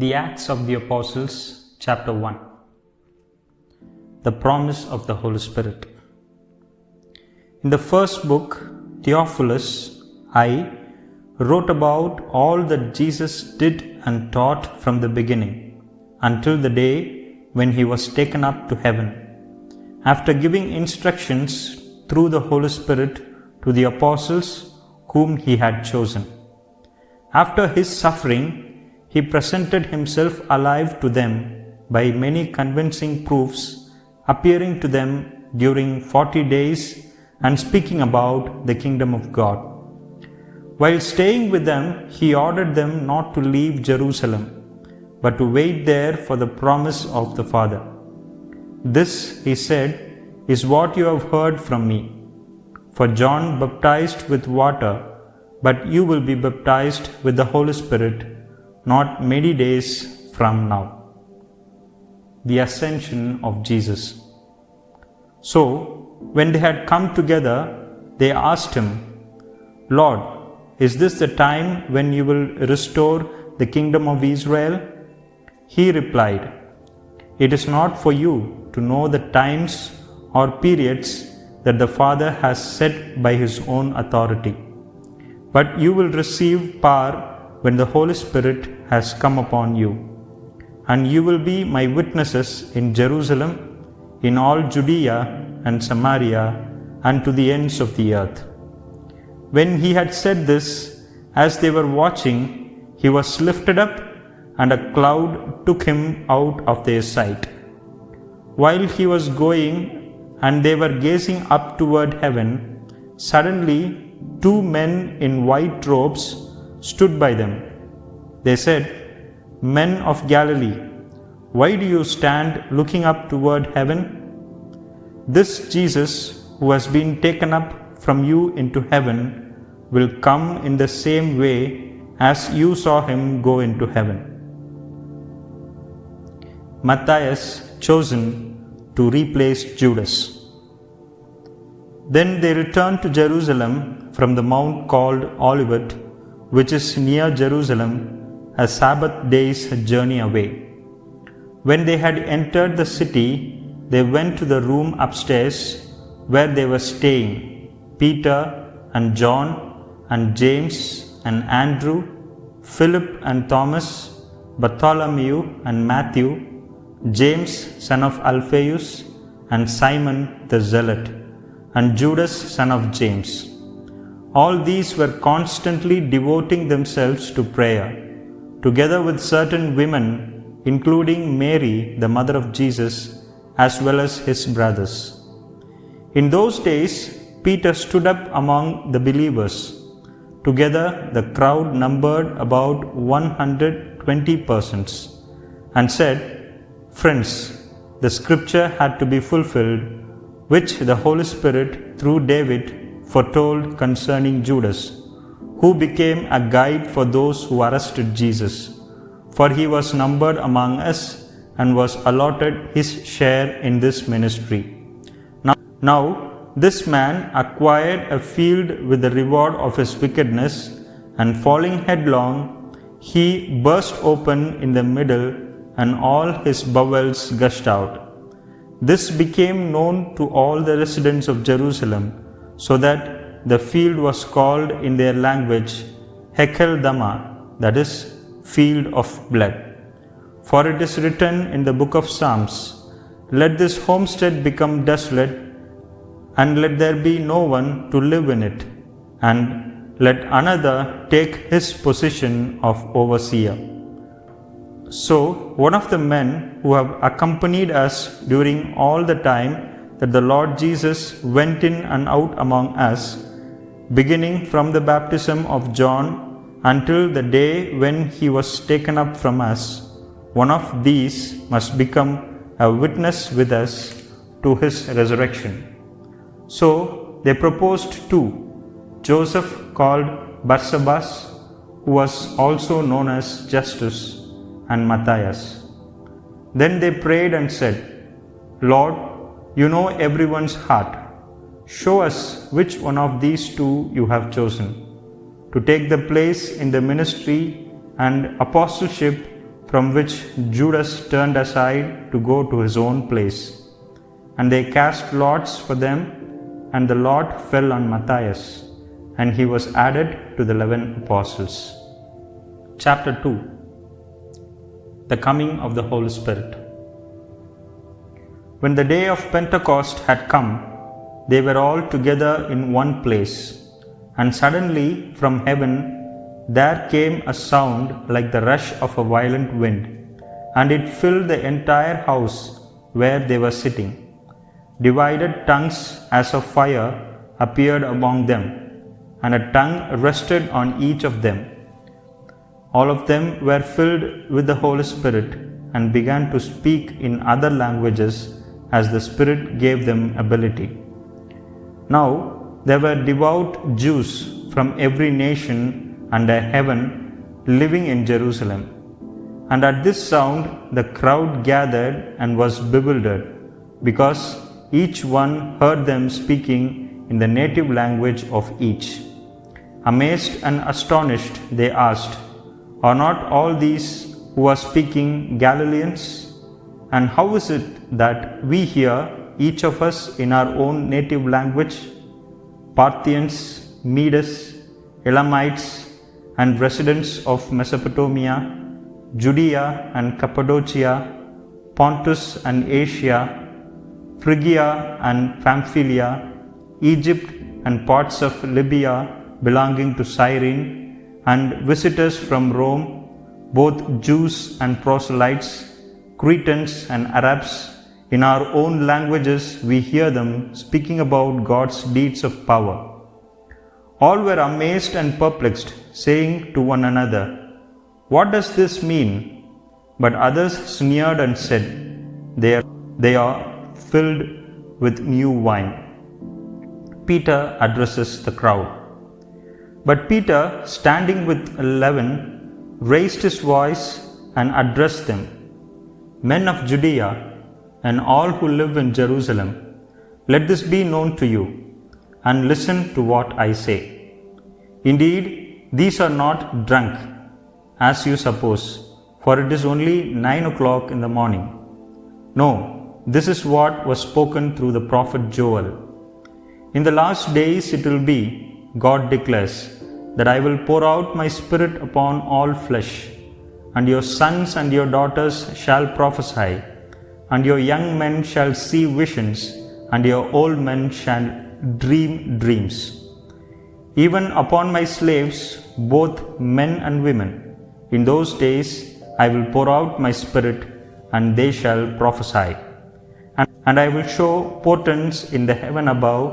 The Acts of the Apostles, Chapter 1. The Promise of the Holy Spirit. In the first book, Theophilus, I wrote about all that Jesus did and taught from the beginning, until the day when he was taken up to heaven, after giving instructions through the Holy Spirit to the apostles whom he had chosen. After his suffering, he presented himself alive to them by many convincing proofs, appearing to them during 40 days and speaking about the kingdom of God. While staying with them, he ordered them not to leave Jerusalem, but to wait there for the promise of the Father. This, he said, is what you have heard from me. For John baptized with water, but you will be baptized with the Holy Spirit not many days from now. The Ascension of Jesus. So, when they had come together, they asked him, Lord, is this the time when you will restore the kingdom of Israel? He replied, It is not for you to know the times or periods that the Father has set by his own authority, but you will receive power when the Holy Spirit has come upon you, and you will be my witnesses in Jerusalem, in all Judea and Samaria, and to the ends of the earth. When he had said this, as they were watching, he was lifted up, and a cloud took him out of their sight. While he was going, and they were gazing up toward heaven, suddenly 2 men in white robes stood by them. They said, Men of Galilee, why do you stand looking up toward heaven? This Jesus, who has been taken up from you into heaven, will come in the same way as you saw him go into heaven. Matthias chosen to replace Judas. Then they returned to Jerusalem from the mount called Olivet, which is near Jerusalem, a Sabbath day's journey away. When they had entered the city, they went to the room upstairs where they were staying, Peter and John and James and Andrew, Philip and Thomas, Bartholomew and Matthew, James son of Alphaeus, and Simon the Zealot, and Judas son of James. All these were constantly devoting themselves to prayer, together with certain women, including Mary, the mother of Jesus, as well as his brothers. In those days, Peter stood up among the believers. Together, the crowd numbered about 120 persons, and said, Friends, the scripture had to be fulfilled, which the Holy Spirit, through David, foretold concerning Judas, who became a guide for those who arrested Jesus, for he was numbered among us and was allotted his share in this ministry. Now this man acquired a field with the reward of his wickedness, and falling headlong, he burst open in the middle, and all his bowels gushed out. This became known to all the residents of Jerusalem, so that the field was called in their language Hekel Dama, that is, field of blood. For it is written in the book of Psalms, Let this homestead become desolate, and let there be no one to live in it, and let another take his position of overseer. So one of the men who have accompanied us during all the time that the Lord Jesus went in and out among us, beginning from the baptism of John until the day when he was taken up from us, one of these must become a witness with us to his resurrection. So they proposed 2, Joseph called Barsabas, who was also known as Justus, and Matthias. Then they prayed and said, Lord, you know everyone's heart. Show us which one of these 2 you have chosen to take the place in the ministry and apostleship from which Judas turned aside to go to his own place. And they cast lots for them, and the lot fell on Matthias, and he was added to the 11 apostles. Chapter 2. The coming of the Holy Spirit. When the day of Pentecost had come, they were all together in one place, and suddenly from heaven there came a sound like the rush of a violent wind, and it filled the entire house where they were sitting. Divided tongues as of fire appeared among them, and a tongue rested on each of them. All of them were filled with the Holy Spirit and began to speak in other languages as the Spirit gave them ability. Now there were devout Jews from every nation under heaven living in Jerusalem. And at this sound the crowd gathered and was bewildered, because each one heard them speaking in the native language of each. Amazed and astonished, they asked, "Are not all these who are speaking Galileans? And how is it that we hear, each of us in our own native language, Parthians, Medes, Elamites, and residents of Mesopotamia, Judea and Cappadocia, Pontus and Asia, Phrygia and Pamphylia, Egypt and parts of Libya belonging to Cyrene, and visitors from Rome, both Jews and proselytes, Cretans and Arabs. In our own languages we hear them speaking about God's deeds of power." All were amazed and perplexed, saying to one another, "What does this mean?" But others sneered and said, They are filled with new wine." Peter addresses the crowd. But Peter, standing with 11, raised his voice and addressed them, "Men of Judea, and all who live in Jerusalem, let this be known to you, and listen to what I say. Indeed, these are not drunk, as you suppose, for it is only 9 o'clock in the morning. No, this is what was spoken through the prophet Joel. In the last days it will be, God declares, that I will pour out my Spirit upon all flesh, and your sons and your daughters shall prophesy, and your young men shall see visions, and your old men shall dream dreams. Even upon my slaves, both men and women, in those days I will pour out my Spirit, and they shall prophesy. And I will show portents in the heaven above,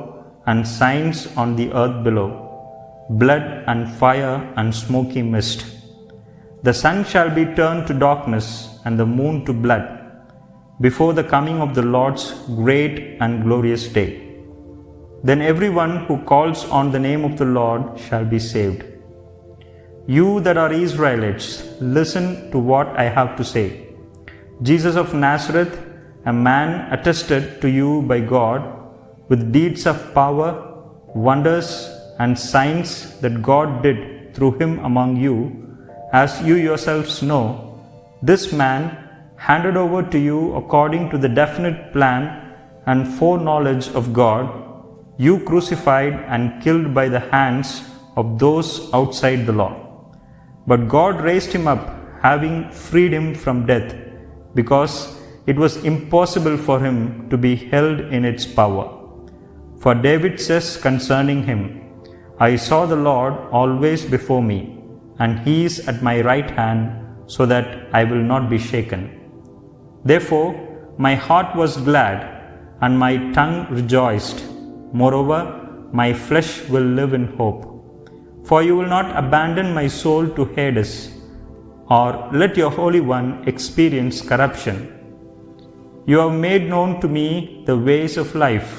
and signs on the earth below, blood and fire and smoky mist. The sun shall be turned to darkness, and the moon to blood, before the coming of the Lord's great and glorious day. Then everyone who calls on the name of the Lord shall be saved. You that are Israelites, listen to what I have to say. Jesus of Nazareth, a man attested to you by God with deeds of power, wonders, and signs that God did through him among you, as you yourselves know. This man, handed over to you according to the definite plan and foreknowledge of God, you crucified and killed by the hands of those outside the law. But God raised him up, having freed him from death, because it was impossible for him to be held in its power. For David says concerning him, I saw the Lord always before me, and he is at my right hand, so that I will not be shaken. Therefore my heart was glad, and my tongue rejoiced. Moreover, my flesh will live in hope. For you will not abandon my soul to Hades, or let your Holy One experience corruption. You have made known to me the ways of life.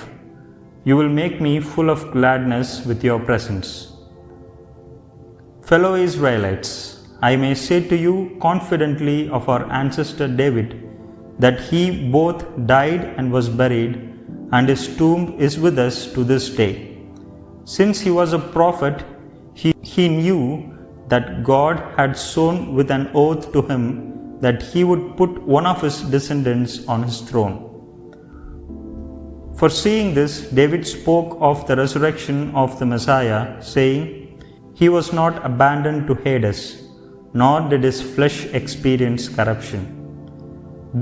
You will make me full of gladness with your presence. Fellow Israelites, I may say to you confidently of our ancestor David, that he both died and was buried, and his tomb is with us to this day. Since he was a prophet, he knew that God had sworn with an oath to him that he would put one of his descendants on his throne. Foreseeing this, David spoke of the resurrection of the Messiah, saying, "He was not abandoned to Hades, nor did his flesh experience corruption.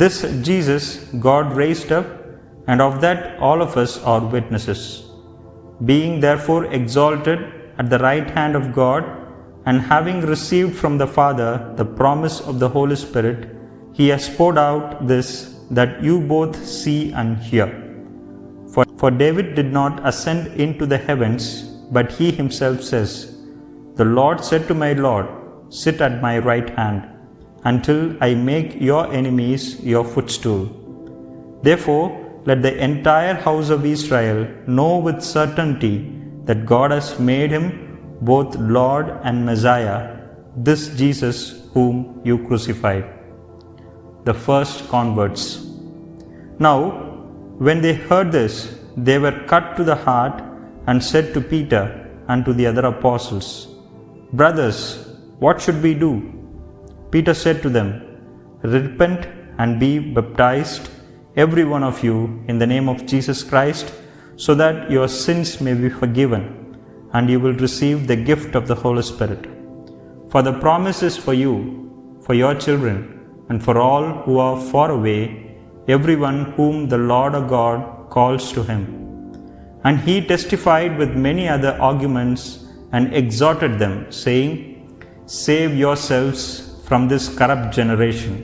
This Jesus God raised up, and of that all of us are witnesses. Being therefore exalted at the right hand of God, and having received from the Father the promise of the Holy Spirit, he has poured out this, that you both see and hear. For David did not ascend into the heavens, but he himself says, 'The Lord said to my Lord, sit at my right hand, until I make your enemies your footstool.' Therefore, let the entire house of Israel know with certainty that God has made him both Lord and Messiah, this Jesus whom you crucified." The first converts. Now, when they heard this, they were cut to the heart and said to Peter and to the other apostles, "Brothers, what should we do?" Peter said to them, "Repent and be baptized, every one of you, in the name of Jesus Christ, so that your sins may be forgiven, and you will receive the gift of the Holy Spirit. For the promise is for you, for your children, and for all who are far away, everyone whom the Lord our God calls to him." And he testified with many other arguments and exhorted them, saying, "Save yourselves from this corrupt generation."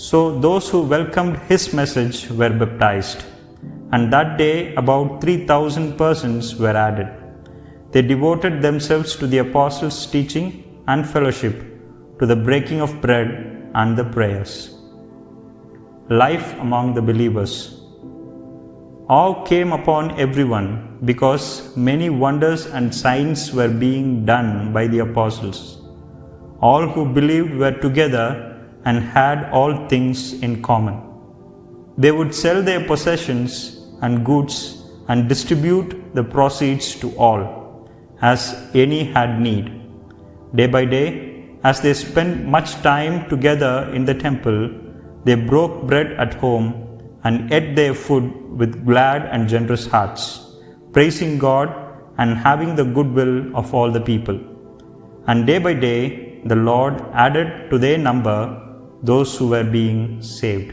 So those who welcomed his message were baptized, and that day about 3,000 persons were added. They devoted themselves to the apostles' teaching and fellowship, to the breaking of bread and the prayers. Life among the believers. Awe came upon everyone, because many wonders and signs were being done by the apostles. All who believed were together and had all things in common. They would sell their possessions and goods and distribute the proceeds to all, as any had need. Day by day, as they spent much time together in the temple, they broke bread at home and ate their food with glad and generous hearts, praising God and having the goodwill of all the people. And day by day, the Lord added to their number those who were being saved.